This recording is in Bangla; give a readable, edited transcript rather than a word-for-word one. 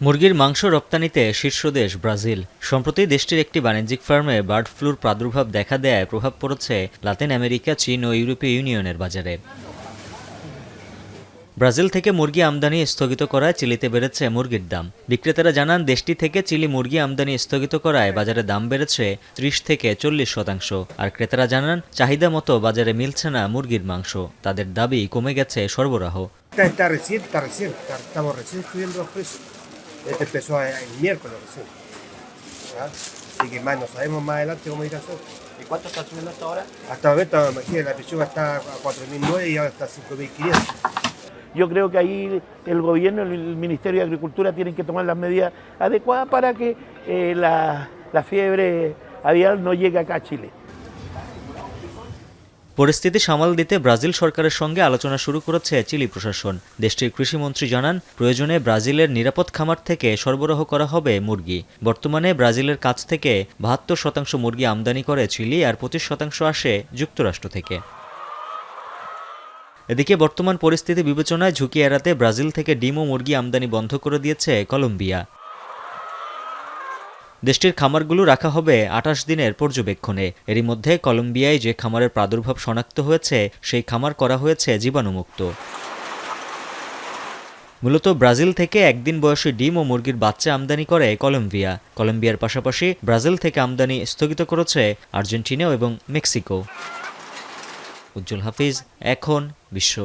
মুরগির মাংস রপ্তানিতে শীর্ষ দেশ ব্রাজিল। সম্প্রতি দেশটির একটি বাণিজ্যিক ফার্মে বার্ড ফ্লুর প্রাদুর্ভাব দেখা দেয় প্রভাব পড়েছে লাতিন আমেরিকা, চীন ও ইউরোপীয় ইউনিয়নের বাজারে। ব্রাজিল থেকে মুরগি আমদানি স্থগিত করায় চিলিতে বেড়েছে মুরগির দাম। বিক্রেতারা জানান, দেশটি থেকে চিলি মুরগি আমদানি স্থগিত করায় বাজারে দাম বেড়েছে 30 থেকে 40%। আর ক্রেতারা জানান, চাহিদা মতো বাজারে মিলছে না মুরগির মাংস। তাদের দাবি, কমে গেছে সরবরাহ। Este empezó el miércoles recién. ¿Ah? Así que más no sabemos más adelante cómo irá a ser. ¿Y cuánto está subiendo hasta ahora? Hasta el momento, imagínate, la pechuga está a 4.900 y ahora está a 5.500. Yo creo que ahí el gobierno, el Ministerio de Agricultura tienen que tomar las medidas adecuadas para que la fiebre aviar no llegue acá a Chile. পরিস্থিতি সামাল দিতে ব্রাজিল সরকারের সঙ্গে আলোচনা শুরু করেছে চিলি প্রশাসন। দেশটির কৃষিমন্ত্রী জানান, প্রয়োজনে ব্রাজিলের নিরাপদ খামার থেকে সরবরাহ করা হবে মুরগি। বর্তমানে ব্রাজিলের কাছ থেকে 72% মুরগি আমদানি করে চিলি, আর 25% আসে যুক্তরাষ্ট্র থেকে। এদিকে বর্তমান পরিস্থিতি বিবেচনায় ঝুঁকি এড়াতে ব্রাজিল থেকে ডিম ও মুরগি আমদানি বন্ধ করে দিয়েছে কলম্বিয়া। দেশটির খামারগুলো রাখা হবে 28 দিনের পর্যবেক্ষণে। এরই মধ্যে কলম্বিয়ায় যে খামারের প্রাদুর্ভাব শনাক্ত হয়েছে, সেই খামার করা হয়েছে জীবাণুমুক্ত। মূলত ব্রাজিল থেকে একদিন বয়সী ডিম ও মুরগির বাচ্চা আমদানি করে কলম্বিয়া। কলম্বিয়ার পাশাপাশি ব্রাজিল থেকে আমদানি স্থগিত করেছে আর্জেন্টিনা এবং মেক্সিকো। উজ্জ্বল হাফিজ, এখন বিশ্ব।